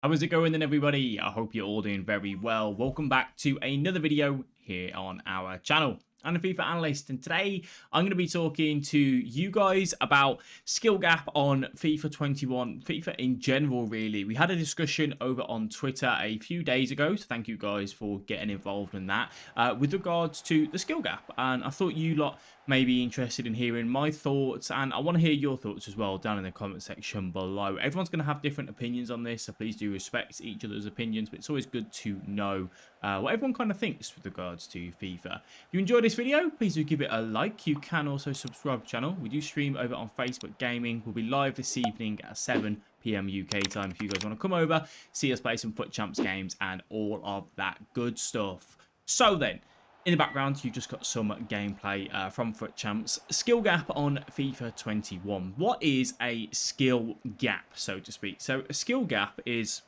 How is it going then, everybody? I hope you're all doing very well. Welcome back to another video here on our channel. I'm a FIFA Analyst, and today I'm going to be talking to you guys about skill gap on FIFA 21, FIFA in general, really. We had a discussion over on Twitter a few days ago, so thank you guys for getting involved in that, with regards to the skill gap. And I thought you lot may be interested in hearing my thoughts, and I want to hear your thoughts as well down in the comment section below. Everyone's going to have different opinions on this, so please do respect each other's opinions, but it's always good to know what everyone kind of thinks with regards to FIFA. If you enjoyed this video, please do give it a like. You can also subscribe to the channel. We do stream over on Facebook Gaming. We'll be live this evening at 7 PM UK time if you guys want to come over, see us play some Foot Champs games and all of that good stuff. So then, in the background, you've just got some gameplay from Foot Champs. Skill gap on FIFA 21. What is a skill gap, so to speak? So a skill gap is,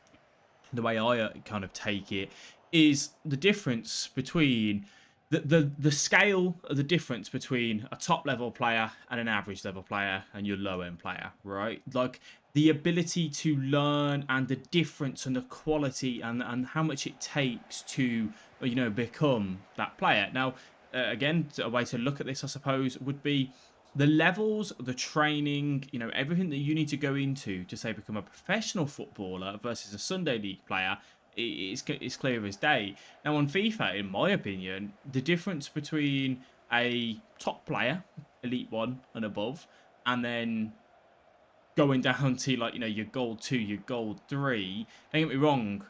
the way I kind of take it, is the difference between the scale of the difference between a top level player and an average level player and your low end player, right? Like the ability to learn and the difference and the quality and how much it takes to, you know, become that player. Now, again, a way to look at this, I suppose, would be the levels, the training, you know, everything that you need to go into to, say, become a professional footballer versus a Sunday league player. It's clear as day. Now on FIFA, in my opinion, the difference between a top player, Elite 1 and above, and then going down to, like, you know, your Gold 2, your Gold 3, don't get me wrong,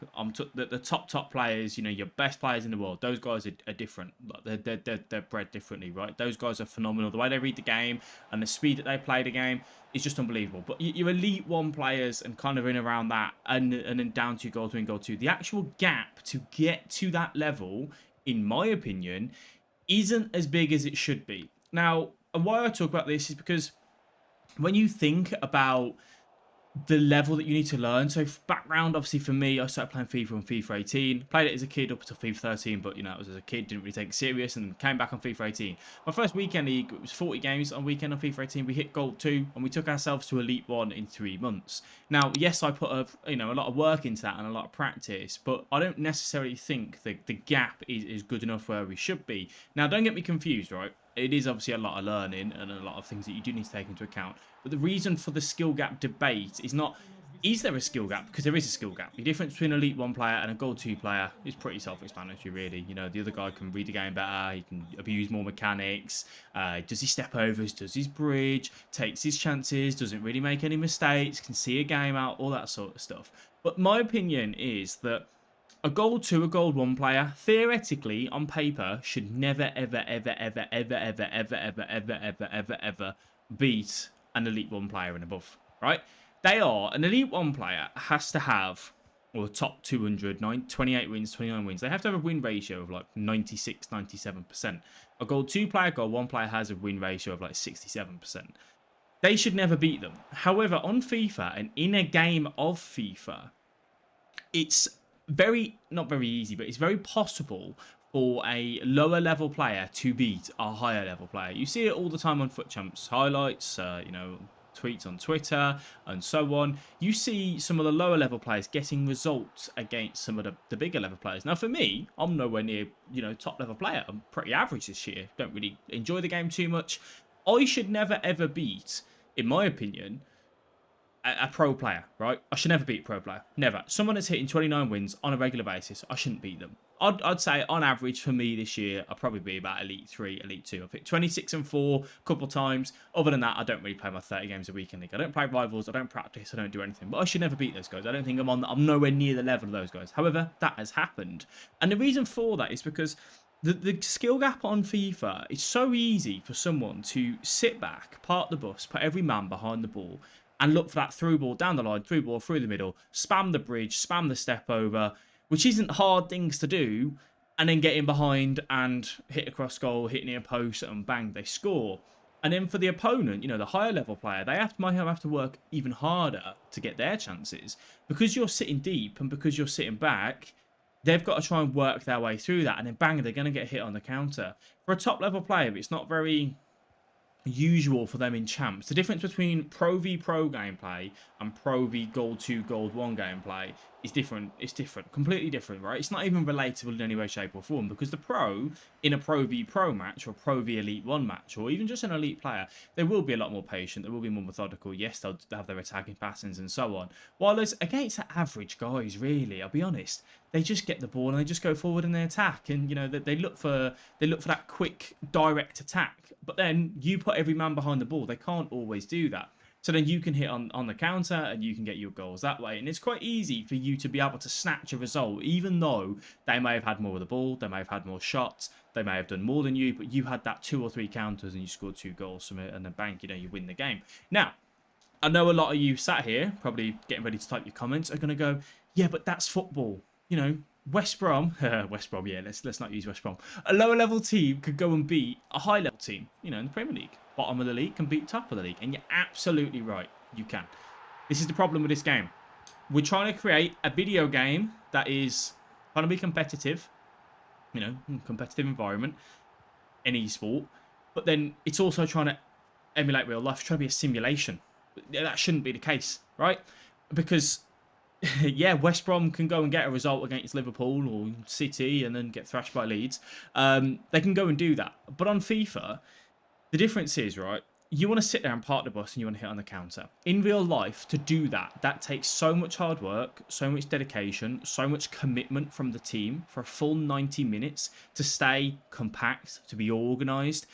the top players, you know, your best players in the world, those guys are different. They're bred differently, right? Those guys are phenomenal. The way they read the game and the speed that they play the game is just unbelievable. But your Elite 1 players and kind of in around that, and then down to Gold 3 and Gold 2, the actual gap to get to that level, in my opinion, isn't as big as it should be. Now, and why I talk about this is because when you think about the level that you need to learn, so background, obviously for me, I started playing FIFA on FIFA 18, played it as a kid up until FIFA 13, but, you know, it was as a kid, didn't really take it serious, and came back on FIFA 18. My first weekend league, it was 40 games on weekend on FIFA 18, we hit Gold 2, and we took ourselves to Elite 1 in 3 months. Now, yes, I put a lot of work into that and a lot of practice, but I don't necessarily think the gap is good enough where we should be. Now, don't get me confused, right? It is obviously a lot of learning and a lot of things that you do need to take into account. But the reason for the skill gap debate is not, is there a skill gap? Because there is a skill gap. The difference between an Elite 1 player and a Gold 2 player is pretty self-explanatory, really. You know, the other guy can read the game better, he can abuse more mechanics, does he step overs, does his bridge, takes his chances, doesn't really make any mistakes, can see a game out, all that sort of stuff. But my opinion is that a Gold 2, a Gold 1 player, theoretically, on paper, should never, ever beat an Elite 1 player and above, right? An Elite 1 player has to have, or top 200, 28 wins, 29 wins. They have to have a win ratio of like 96, 97%. A Gold 2 player, Gold 1 player has a win ratio of like 67%. They should never beat them. However, on FIFA and in a game of FIFA, it's not very easy, but it's very possible for a lower level player to beat a higher level player. You see it all the time on Foot Champs highlights, you know, tweets on Twitter and so on. You see some of the lower level players getting results against some of the bigger level players. Now, for me, I'm nowhere near, you know, top level player. I'm pretty average this year. Don't really enjoy the game too much. I should never ever beat, in my opinion, a pro player, right? I should never beat a pro player. Never. Someone that's hitting 29 wins on a regular basis, I shouldn't beat them. I'd say on average for me this year, I'll probably be about Elite 3, Elite 2. I've hit 26 and 4 a couple times. Other than that, I don't really play my 30 games a week in league. I don't play rivals. I don't practice. I don't do anything. But I should never beat those guys. I don't think I'm nowhere near the level of those guys. However, that has happened. And the reason for that is because the skill gap on FIFA, it's so easy for someone to sit back, park the bus, put every man behind the ball, and look for that through ball down the line, through ball through the middle, spam the bridge, spam the step over, which isn't hard things to do, and then get in behind and hit across goal, hit near post, and bang, they score. And then for the opponent, you know, the higher level player, might have to work even harder to get their chances. Because you're sitting deep and because you're sitting back, they've got to try and work their way through that, and then bang, they're going to get hit on the counter. For a top level player, it's not very usual for them in champs. The difference between Pro v Pro gameplay and Pro v Gold 2, Gold 1 gameplay is different. It's different, completely different, right? It's not even relatable in any way, shape or form, because the Pro in a Pro v Pro match or Pro v Elite 1 match, or even just an Elite player, they will be a lot more patient, they will be more methodical. Yes, they'll have their attacking patterns and so on. While as against the average guys, really, I'll be honest, they just get the ball and they just go forward and they attack, and you know they look for that quick direct attack. But then you put every man behind the ball, they can't always do that. So then you can hit on the counter and you can get your goals that way. And it's quite easy for you to be able to snatch a result, even though they may have had more of the ball, they may have had more shots, they may have done more than you, but you had that 2 or 3 counters and you scored 2 goals from it, and then bang, you know, you win the game. Now, I know a lot of you sat here, probably getting ready to type your comments, are going to go, yeah, but that's football. You know, West Brom, West Brom, yeah, let's not use West Brom. A lower level team could go and beat a high level team, you know, in the Premier League. Bottom of the league can beat top of the league. And you're absolutely right, you can. This is the problem with this game. We're trying to create a video game that is trying to be competitive, you know, competitive environment, any sport. But then it's also trying to emulate real life, trying to be a simulation. That shouldn't be the case, right? Because yeah, West Brom can go and get a result against Liverpool or City and then get thrashed by Leeds. They can go and do that. But on FIFA, the difference is, right, you want to sit there and park the bus and you want to hit on the counter. In real life, to do that, that takes so much hard work, so much dedication, so much commitment from the team for a full 90 minutes to stay compact, to be organised.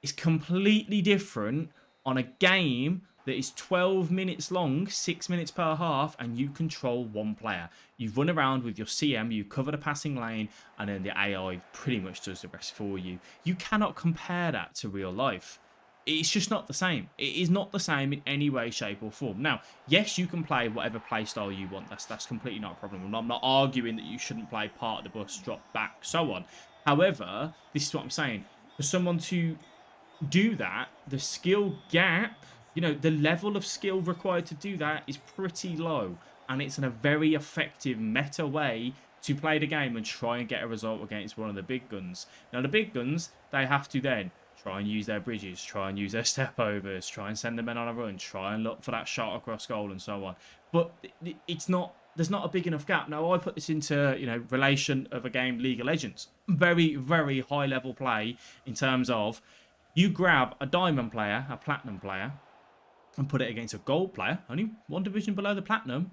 It's completely different on a game that is 12 minutes long, 6 minutes per half, and you control one player. You run around with your CM, you cover the passing lane, and then the AI pretty much does the rest for you. You cannot compare that to real life. It's just not the same. It is not the same in any way, shape, or form. Now, yes, you can play whatever play style you want. That's completely not a problem. I'm not arguing that you shouldn't play part of the bus, drop back, so on. However, this is what I'm saying. For someone to do that, the skill gap, you know, the level of skill required to do that is pretty low. And it's in a very effective meta way to play the game and try and get a result against one of the big guns. Now, the big guns, they have to then try and use their bridges, try and use their step overs, try and send the men on a run, try and look for that shot across goal and so on. But it's not, there's not a big enough gap. Now, I put this into, you know, relation of a game, League of Legends. Very, very high level play in terms of you grab a diamond player, a platinum player, and put it against a gold player, only one division below the platinum.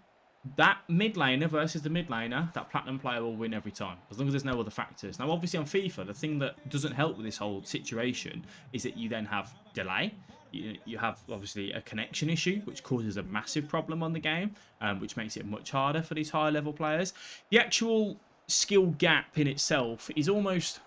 That mid laner versus the mid laner, that platinum player will win every time, as long as there's no other factors. Now, obviously on FIFA, the thing that doesn't help with this whole situation is that you then have delay. You have obviously a connection issue, which causes a massive problem on the game, which makes it much harder for these higher level players. The actual skill gap in itself is almost,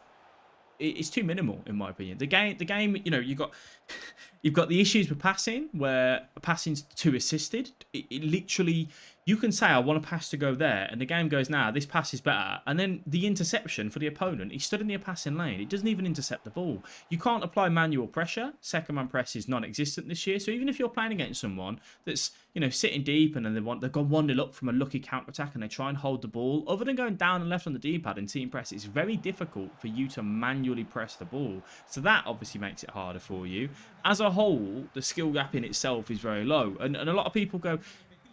it's too minimal in my opinion. The game, you know, you've got the issues with passing, where passing's too assisted. It literally, you can say I want a pass to go there, and the game goes, nah, this pass is better, and then the interception for the opponent, he stood in the passing lane, it doesn't even intercept the ball. You can't apply manual pressure. Second man press is non-existent this year, so even if you're playing against someone that's, you know, sitting deep and then they've gone 1-0 up from a lucky counter attack and they try and hold the ball, other than going down and left on the D-pad and team press, it's very difficult for you to manually press the ball. So that obviously makes it harder for you. As a whole, the skill gap in itself is very low, and a lot of people go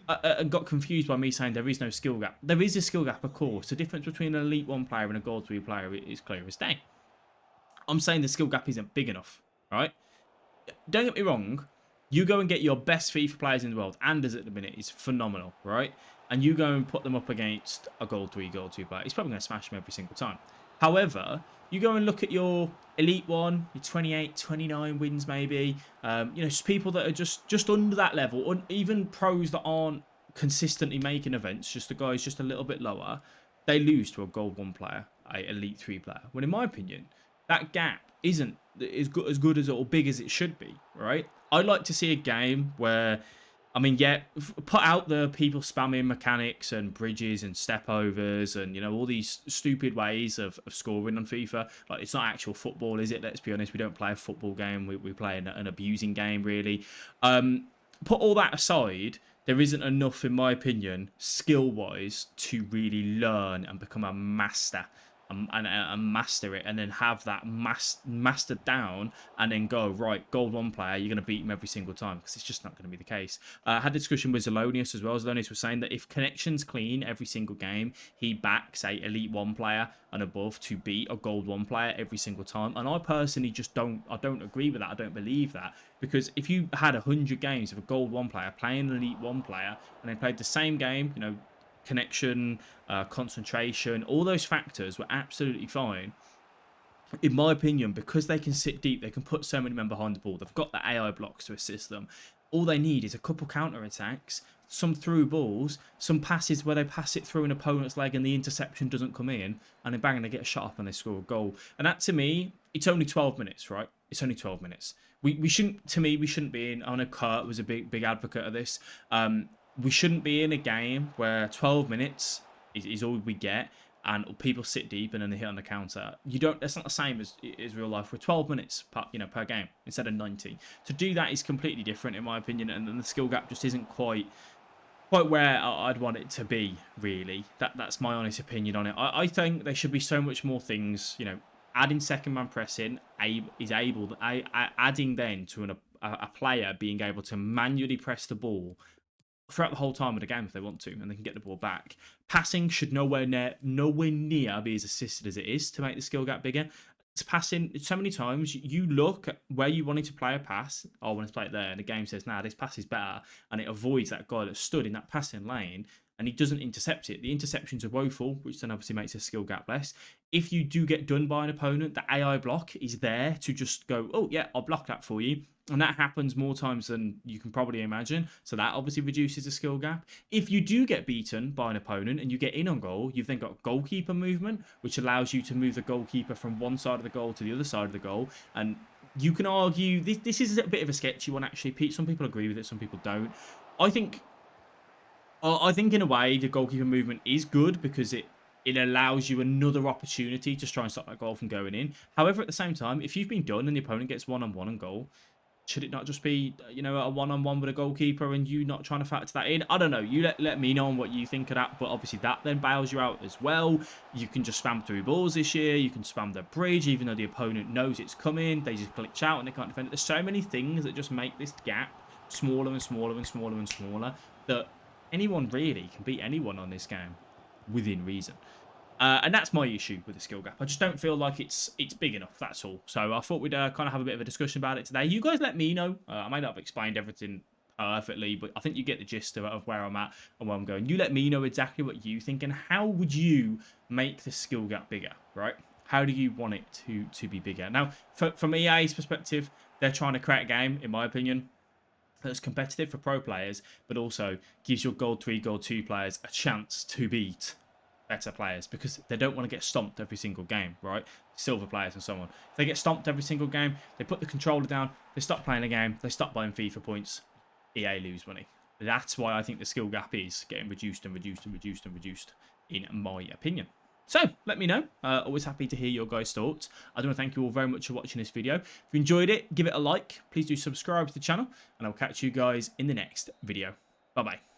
and got confused by me saying there is no skill gap. There is a skill gap, of course. The difference between an Elite 1 player and a Gold 3 player is clear as day. I'm saying the skill gap isn't big enough, right? Don't get me wrong. You go and get your best FIFA players in the world, Anders at the minute is phenomenal, right? And you go and put them up against a Gold 3, Gold 2 player. He's probably going to smash them every single time. However, you go and look at your Elite 1, your 28, 29 wins maybe. You know, just people that are just under that level, or even pros that aren't consistently making events, just the guys just a little bit lower, they lose to a Gold 1 player, a Elite 3 player. When in my opinion, that gap isn't as good as or big as it should be, right? I'd like to see a game where, I mean, yeah, put out the people spamming mechanics and bridges and step overs and, you know, all these stupid ways of scoring on FIFA. Like, it's not actual football, is it? Let's be honest. We don't play a football game. We play an abusing game, really. Put all that aside, there isn't enough, in my opinion, skill-wise, to really learn and become a master and master it, and then have that mastered down, and then go, right, gold 1 player, you're going to beat him every single time, because it's just not going to be the case. I had a discussion with Zelonius as well. Zelonius was saying that if connection's clean every single game, he backs a elite 1 player and above to beat a gold 1 player every single time. And I personally just don't agree with that. I don't believe that, because if you had 100 games of a gold 1 player playing an elite 1 player, and they played the same game, you know, connection, concentration, all those factors were absolutely fine. In my opinion, because they can sit deep, they can put so many men behind the ball, they've got the AI blocks to assist them. All they need is a couple counter attacks, some through balls, some passes where they pass it through an opponent's leg and the interception doesn't come in, and then bang, and they get a shot up and they score a goal. And that, to me, it's only 12 minutes, right? It's only 12 minutes. We shouldn't, to me, we shouldn't be in. I know Kurt was a big advocate of this. We shouldn't be in a game where 12 minutes is all we get, and people sit deep and then they hit on the counter. You don't. That's not the same as real life. We're 12 minutes per game instead of 90. To do that is completely different, in my opinion, and the skill gap just isn't quite where I'd want it to be. Really, that's my honest opinion on it. I think there should be so much more things. You know, adding second man pressing adding then to a player being able to manually press the ball throughout the whole time of the game if they want to, and they can get the ball back. Passing should nowhere near be as assisted as it is to make the skill gap bigger. It's passing so many times. You look at where you wanted to play a pass. Oh, I want to play it there, and the game says, "Nah, this pass is better," and it avoids that guy that stood in that passing lane, and he doesn't intercept it. The interceptions are woeful, which then obviously makes the skill gap less. If you do get done by an opponent, the AI block is there to just go, "Oh yeah, I'll block that for you." And that happens more times than you can probably imagine. So that obviously reduces the skill gap. If you do get beaten by an opponent and you get in on goal, you've then got goalkeeper movement, which allows you to move the goalkeeper from one side of the goal to the other side of the goal. And you can argue, this is a bit of a sketchy one, actually. Some people agree with it, some people don't. I think in a way, the goalkeeper movement is good because it allows you another opportunity to try and stop that goal from going in. However, at the same time, if you've been done and the opponent gets one-on-one on goal, should it not just be, you know, a one-on-one with a goalkeeper and you not trying to factor that in? I don't know. You let me know on what you think of that. But obviously that then bails you out as well. You can just spam through balls this year. You can spam the bridge, even though the opponent knows it's coming. They just glitch out and they can't defend it. There's so many things that just make this gap smaller and smaller and smaller and smaller that anyone really can beat anyone on this game within reason. And that's my issue with the skill gap. I just don't feel like it's big enough, that's all. So I thought we'd kind of have a bit of a discussion about it today. You guys let me know. I may not have explained everything perfectly, but I think you get the gist of where I'm at and where I'm going. You let me know exactly what you think and how would you make the skill gap bigger, right? How do you want it to be bigger? Now, from EA's perspective, they're trying to create a game, in my opinion, that's competitive for pro players, but also gives your Gold 3, Gold 2 players a chance to beat better players, because they don't want to get stomped every single game, right? Silver players and so on. If they get stomped every single game, they put the controller down, they stop playing the game, they stop buying FIFA points, EA lose money. That's why I think the skill gap is getting reduced and reduced and reduced and reduced, in my opinion. So, let me know. Always happy to hear your guys' thoughts. I do want to thank you all very much for watching this video. If you enjoyed it, give it a like. Please do subscribe to the channel, and I'll catch you guys in the next video. Bye-bye.